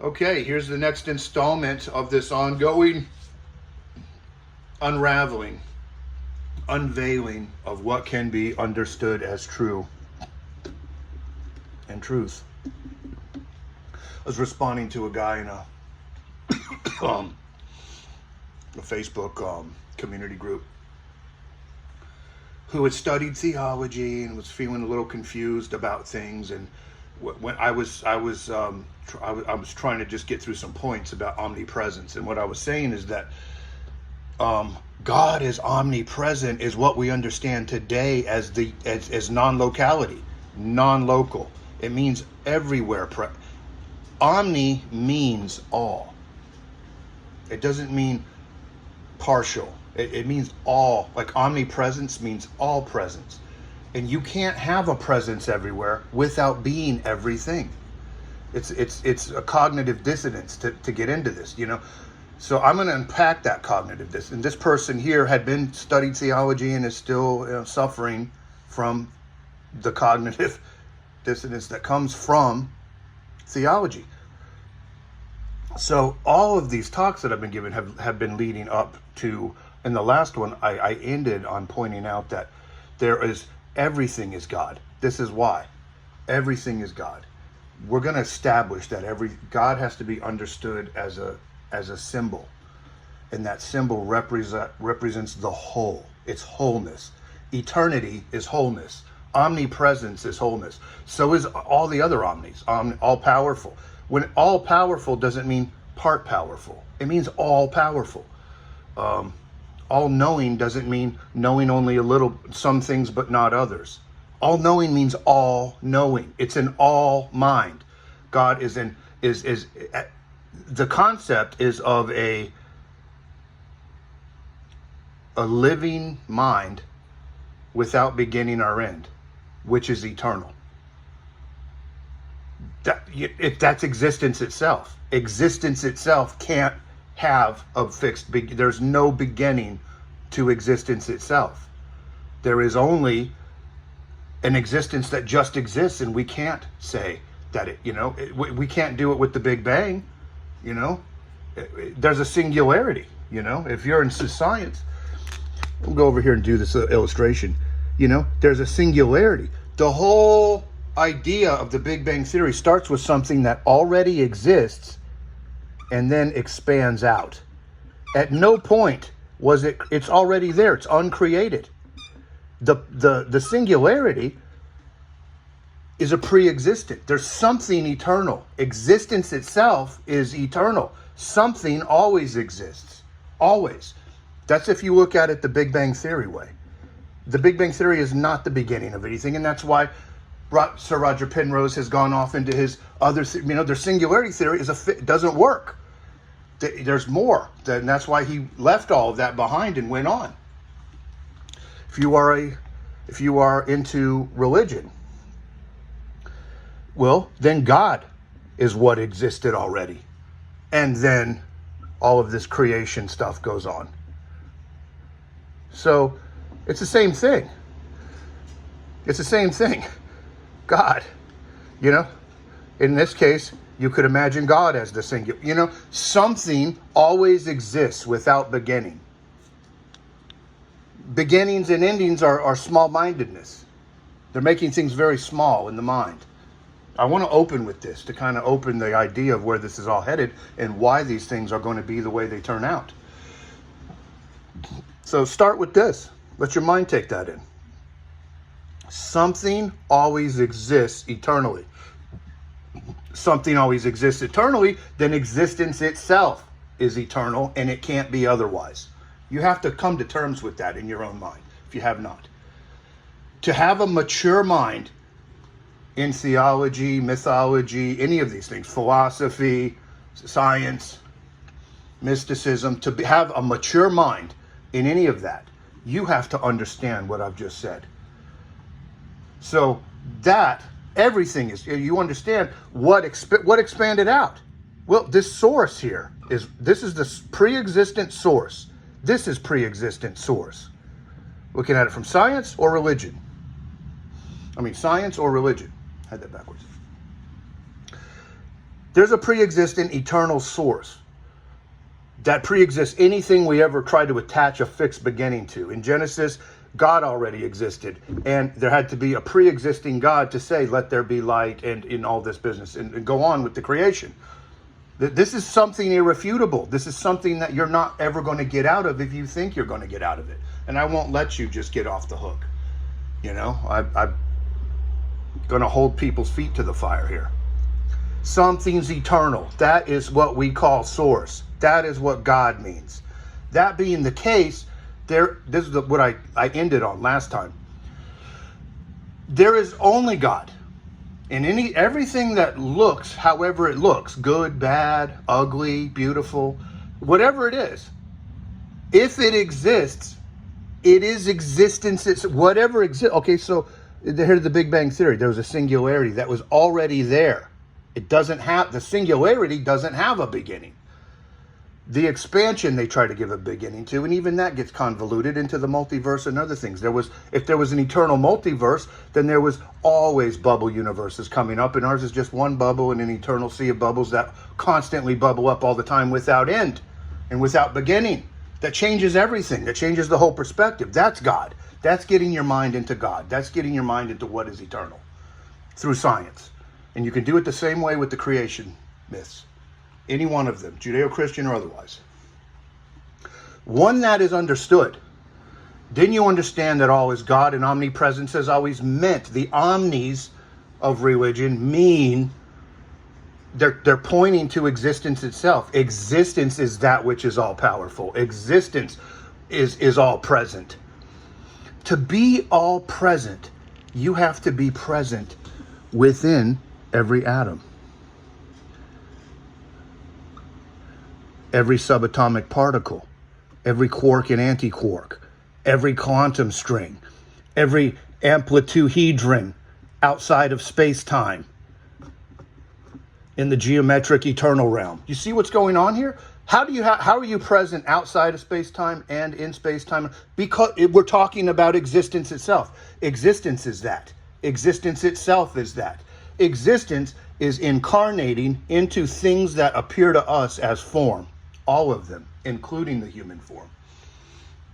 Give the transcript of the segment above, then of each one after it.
Okay, here's the next installment of this ongoing unraveling, unveiling of what can be understood as true and truth. I was responding to a guy in a Facebook community group who had studied theology and was feeling a little confused about things. And when I was trying to just get through some points about omnipresence, and what I was saying is that God is omnipresent is what we understand today as non-locality, non-local. It means everywhere. Omni means all. It doesn't mean partial. It means all. Like omnipresence means all presence. And you can't have a presence everywhere without being everything. It's a cognitive dissonance to get into this, you know. So I'm going to unpack that cognitive dissonance. And this person here had studied theology and is still suffering from the cognitive dissonance that comes from theology. So all of these talks that I've been given have been leading up to, in the last one, I ended on pointing out that everything is God. This is why. Everything is God. We're going to establish that God has to be understood as a symbol. And that symbol represents the whole. It's wholeness. Eternity is wholeness. Omnipresence is wholeness. So is all the other omnis, all powerful. When all powerful doesn't mean part powerful. It means all powerful. All knowing doesn't mean knowing only a little, some things, but not others. All knowing means all knowing. It's an all mind. God is the concept is of a living mind without beginning or end, which is eternal. That's existence itself. Existence itself can't have a fixed there's no beginning to existence itself. There is only an existence that just exists, and we can't say that we can't do it with the Big Bang. There's a singularity. If you're into science, we'll go over here and do this illustration. There's a singularity. The whole idea of the Big Bang Theory starts with something that already exists and then expands out. At no point was it's already there. It's uncreated. The singularity is a pre-existent. There's something eternal. Existence itself is eternal. Something always exists. Always. That's if you look at it the Big Bang Theory way. The Big Bang Theory is not the beginning of anything, and that's why Sir Roger Penrose has gone off into his other, their singularity theory doesn't work. There's more, and that's why he left all of that behind and went on. If you are into religion, well, then God is what existed already, and then all of this creation stuff goes on. So it's the same thing. It's the same thing. God, in this case, you could imagine God as the singular. Something always exists without beginning. Beginnings and endings are small-mindedness. They're making things very small in the mind. I want to open with this to kind of open the idea of where this is all headed and why these things are going to be the way they turn out. So start with this. Let your mind take that in. Something always exists eternally. Something always exists eternally, then existence itself is eternal and it can't be otherwise. You have to come to terms with that in your own mind, if you have not. To have a mature mind in theology, mythology, any of these things, philosophy, science, mysticism, to have a mature mind in any of that, you have to understand what I've just said. So that everything is, you understand what expanded out. Well, this source here is the pre-existent source. This is pre-existent source. Looking at it from science or religion. Science or religion. I had that backwards. There's a pre-existent eternal source that pre-exists anything we ever try to attach a fixed beginning to. In Genesis, God already existed, and there had to be a pre-existing God to say, let there be light, and in all this business, and go on with the creation. This is something irrefutable. This is something that you're not ever going to get out of if you think you're going to get out of it. And I won't let you just get off the hook. You know, I'm going to hold people's feet to the fire here. Something's eternal. That is what we call source. That is what God means. That being the case, this is what I ended on last time. There is only God. And everything that looks however it looks, good, bad, ugly, beautiful, whatever it is, if it exists, it is existence. It's whatever exists. Okay, so here's the Big Bang Theory. There was a singularity that was already there. The singularity doesn't have a beginning. The expansion they try to give a beginning to, and even that gets convoluted into the multiverse and other things. If there was an eternal multiverse, then there was always bubble universes coming up, and ours is just one bubble in an eternal sea of bubbles that constantly bubble up all the time without end and without beginning. That changes everything. That changes the whole perspective. That's God. That's getting your mind into God. That's getting your mind into what is eternal through science. And you can do it the same way with the creation myths. Any one of them, Judeo-Christian or otherwise. One that is understood. Didn't you understand that all is God and omnipresence has always meant? The omnis of religion mean they're pointing to existence itself. Existence is that which is all powerful. Existence is all present. To be all present, you have to be present within every atom, every subatomic particle, every quark and antiquark, every quantum string, every amplituhedron outside of space-time in the geometric eternal realm. You see what's going on here? How are you present outside of space-time and in space-time? Because we're talking about existence itself. Existence is that. Existence itself is that. Existence is incarnating into things that appear to us as form. All of them, including the human form.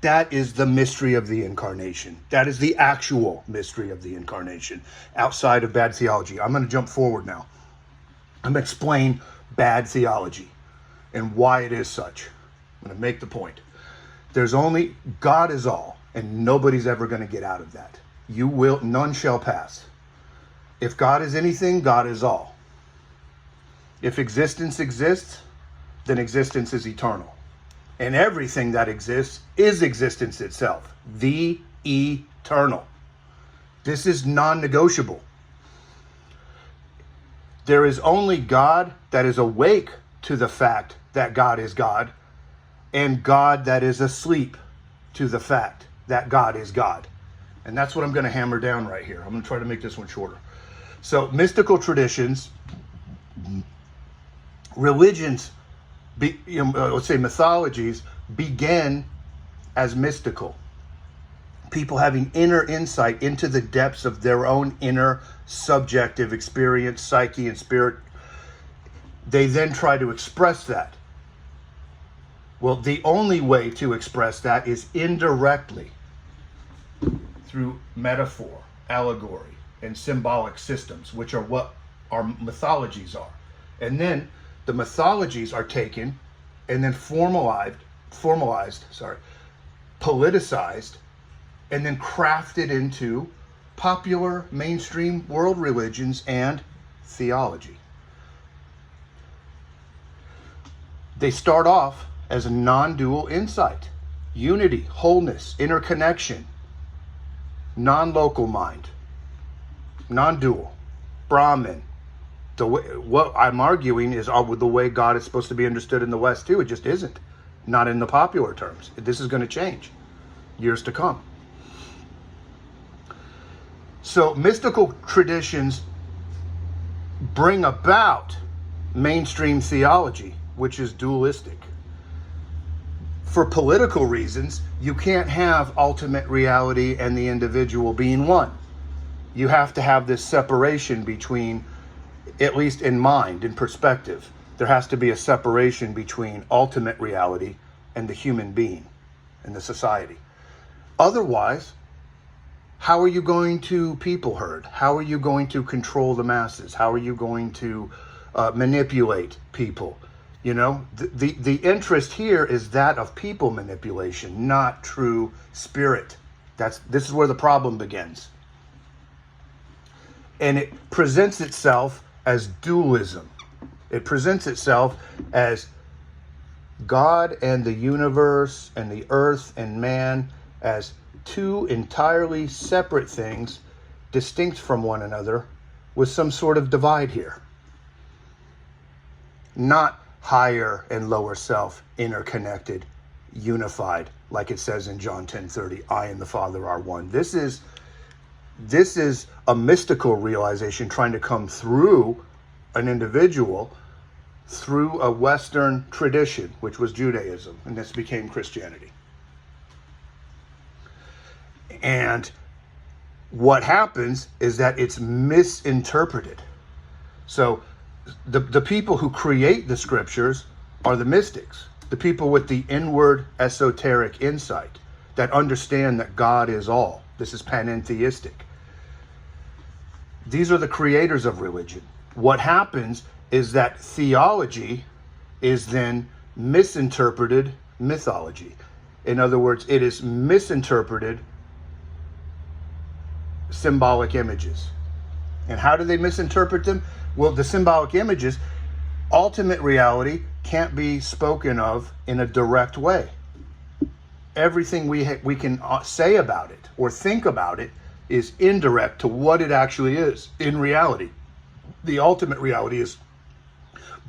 That is the mystery of the incarnation. That is the actual mystery of the incarnation, outside of bad theology. I'm going to jump forward now. I'm going to explain bad theology and why it is such. I'm going to make the point. There's only God is all, and nobody's ever going to get out of that. None shall pass. If God is anything, God is all. If existence exists, then existence is eternal. And everything that exists is existence itself, the eternal. This is non-negotiable. There is only God that is awake to the fact that God is God, and God that is asleep to the fact that God is God. And that's what I'm going to hammer down right here. I'm going to try to make this one shorter. So mystical traditions, religions, let's say mythologies, began as mystical. People having inner insight into the depths of their own inner subjective experience, psyche, and spirit. They then try to express that. Well, the only way to express that is indirectly through metaphor, allegory, and symbolic systems, which are what our mythologies are. And then the mythologies are taken and then politicized, and then crafted into popular mainstream world religions and theology. They start off as a non-dual insight, unity, wholeness, interconnection, non-local mind, non-dual, Brahman. What I'm arguing is the way God is supposed to be understood in the West too. It just isn't. Not in the popular terms. This is going to change years to come. So mystical traditions bring about mainstream theology, which is dualistic. For political reasons, you can't have ultimate reality and the individual being one. You have to have this separation between at least in mind, in perspective, there has to be a separation between ultimate reality and the human being and the society. Otherwise, how are you going to people herd? How are you going to control the masses? How are you going to manipulate people? You know, the interest here is that of people manipulation, not true spirit. This is where the problem begins. And it presents itself as dualism. It presents itself as God and the universe and the earth and man as two entirely separate things, distinct from one another, with some sort of divide here. Not higher and lower self, interconnected, unified, like it says in John 10:30, I and the Father are one. This is a mystical realization trying to come through an individual, through a Western tradition, which was Judaism, and this became Christianity. And what happens is that it's misinterpreted. So the people who create the scriptures are the mystics, the people with the inward esoteric insight that understand that God is all. This is panentheistic. These are the creators of religion. What happens is that theology is then misinterpreted mythology. In other words, it is misinterpreted symbolic images. And how do they misinterpret them? Well, the symbolic images, ultimate reality can't be spoken of in a direct way. Everything we can say about it or think about it is indirect to what it actually is in reality. The ultimate reality is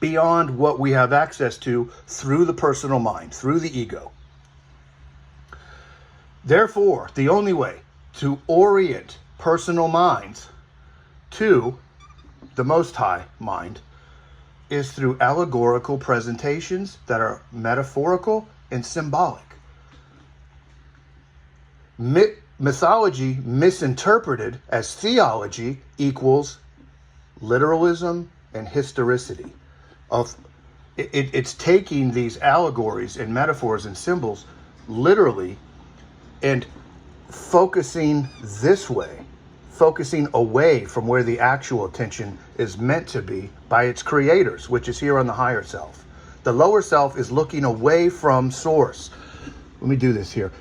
beyond what we have access to through the personal mind, through the ego. Therefore, the only way to orient personal minds to the Most High mind is through allegorical presentations that are metaphorical and symbolic. Mythology misinterpreted as theology equals literalism and historicity. It's taking these allegories and metaphors and symbols literally and focusing this way, focusing away from where the actual attention is meant to be by its creators, which is here on the higher self. The lower self is looking away from source. Let me do this here.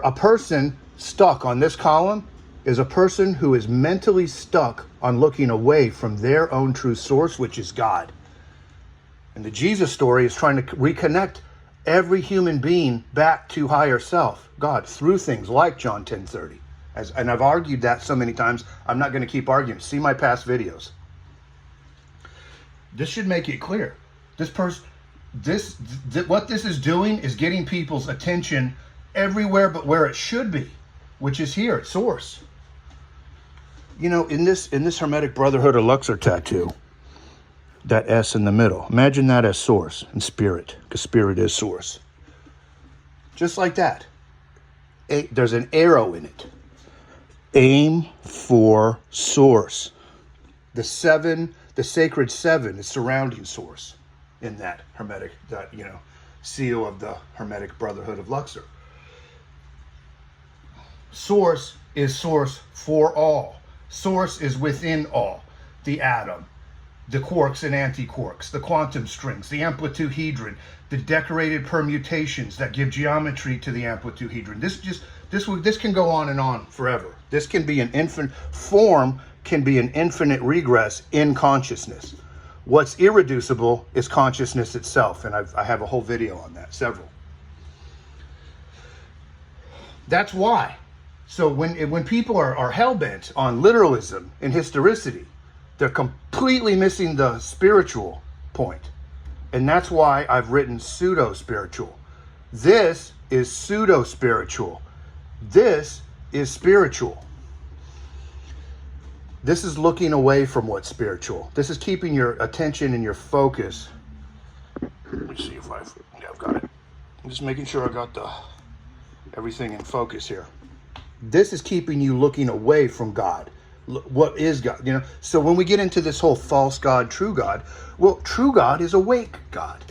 A person stuck on this column is a person who is mentally stuck on looking away from their own true source, which is God. And the Jesus story is trying to reconnect every human being back to higher self, God, through things like John 10:30. And I've argued that so many times, I'm not going to keep arguing. See my past videos. This should make it clear. What this is doing is getting people's attention everywhere but where it should be, which is here at source. You know, in this Hermetic Brotherhood of Luxor tattoo, that S in the middle, imagine that as source and spirit, because spirit is source. Just like that. There's an arrow in it. Aim for source. The sacred seven is surrounding source in that Hermetic, seal of the Hermetic Brotherhood of Luxor. Source is source for all. Source is within all. The atom, the quarks and antiquarks, the quantum strings, the amplituhedron, the decorated permutations that give geometry to the amplituhedron. This can go on and on forever. This can be an infinite form, can be an infinite regress in consciousness. What's irreducible is consciousness itself, and I have a whole video on that, several. That's why. So when people are hell-bent on literalism and historicity, they're completely missing the spiritual point. And that's why I've written pseudo-spiritual. This is pseudo-spiritual. This is spiritual. This is looking away from what's spiritual. This is keeping your attention and your focus. Let me see if I've got it. I'm just making sure I got everything in focus here. This is keeping you looking away from God, What is God? You know, so when we get into this whole false God, true God, well, true God is awake God.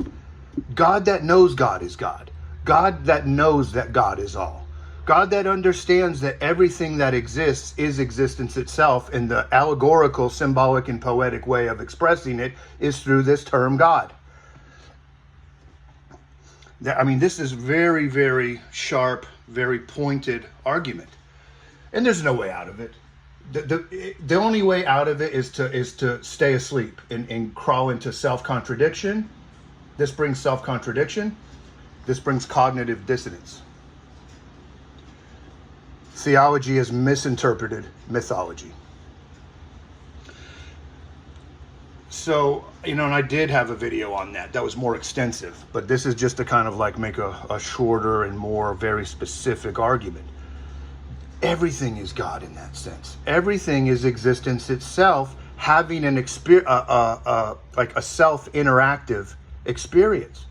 God that knows God is God. God that knows that God is all. God that understands that everything that exists is existence itself, and the allegorical, symbolic, and poetic way of expressing it is through this term God. I mean, this is very, very sharp, very pointed argument. And there's no way out of it. The only way out of it is to stay asleep and crawl into self-contradiction. This brings self-contradiction. This brings cognitive dissonance. Theology has misinterpreted mythology. So, you know, and I did have a video on that. That was more extensive. But this is just to kind of like make a shorter and more very specific argument. Everything is God in that sense. Everything is existence itself, having an experience, like a self-interactive experience.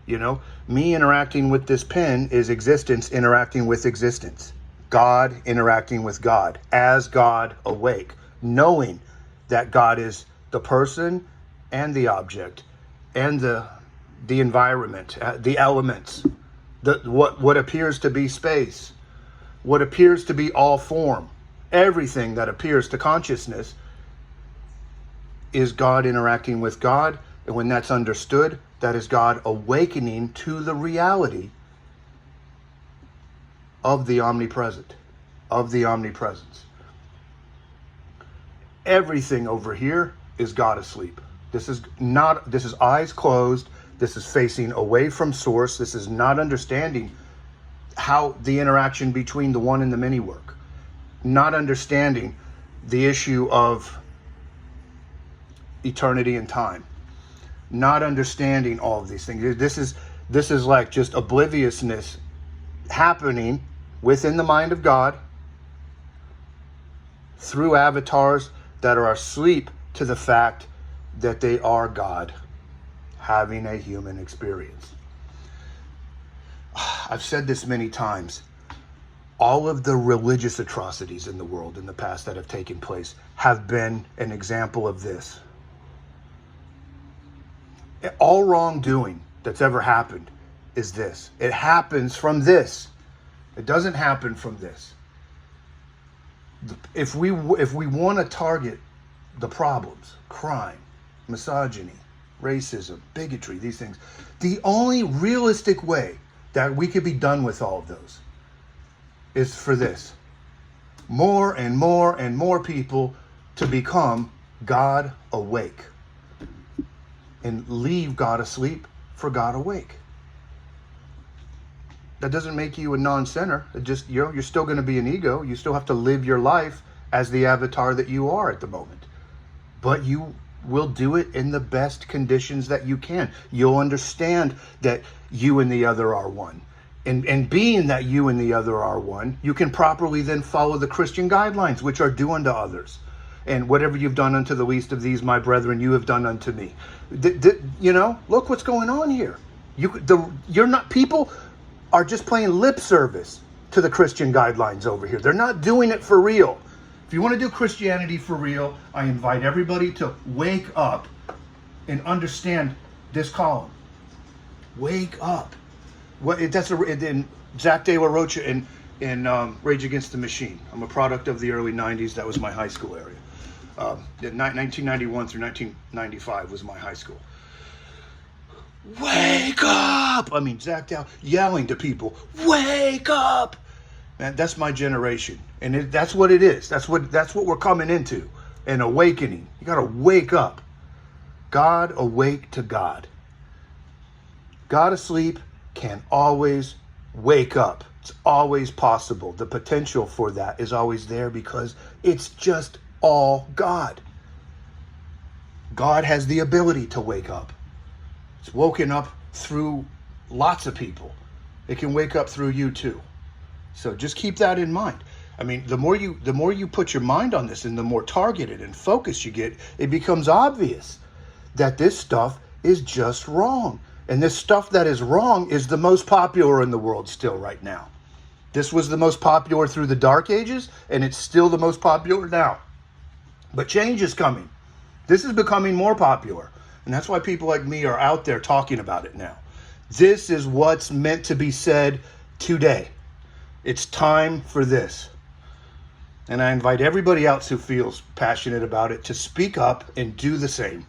You know, me interacting with this pen is existence interacting with existence. God interacting with God, as God awake, knowing that God is the person and the object and the environment, the elements, what appears to be space, what appears to be all form, everything that appears to consciousness is God interacting with God. And when that's understood, that is God awakening to the reality of the omnipresent, of the omnipresence. Everything over here is God asleep. This is eyes closed. This is facing away from source. This is not understanding how the interaction between the one and the many work. Not understanding the issue of eternity and time. Not understanding all of these things. This is like just obliviousness happening within the mind of God through avatars that are asleep to the fact that they are God having a human experience. I've said this many times. All of the religious atrocities in the world in the past that have taken place have been an example of this. All wrongdoing that's ever happened is this. It happens from this. It doesn't happen from this. If we want to target the problems, crime, misogyny, racism, bigotry, these things, the only realistic way that we could be done with all of those is for this. More and more and more people to become God awake and leave God asleep for God awake. That doesn't make you a non-sinner. It just, you're still going to be an ego. You still have to live your life as the avatar that you are at the moment. But you will do it in the best conditions that you can. You'll understand that you and the other are one. And being that you and the other are one, you can properly then follow the Christian guidelines, which are do unto others. And whatever you've done unto the least of these, my brethren, you have done unto me. You know, look what's going on here. People are just playing lip service to the Christian guidelines over here. They're not doing it for real. If you want to do Christianity for real, I invite everybody to wake up and understand this column. Wake up. Zach De La Rocha in Rage Against the Machine. I'm a product of the early 90s. That was my high school area. 1991 through 1995 was my high school. Wake up! I mean, Zach Dow yelling to people, wake up! Man, that's my generation. And that's what it is. That's what we're coming into. An awakening. You got to wake up. God awake to God. God asleep can always wake up. It's always possible. The potential for that is always there because it's just all God. God has the ability to wake up. It's woken up through lots of people. It can wake up through you too. So just keep that in mind. I mean, the more you put your mind on this and the more targeted and focused you get, it becomes obvious that this stuff is just wrong. And this stuff that is wrong is the most popular in the world still right now. This was the most popular through the Dark Ages, and it's still the most popular now. But change is coming. This is becoming more popular. And that's why people like me are out there talking about it now. This is what's meant to be said today. It's time for this. And I invite everybody else who feels passionate about it to speak up and do the same.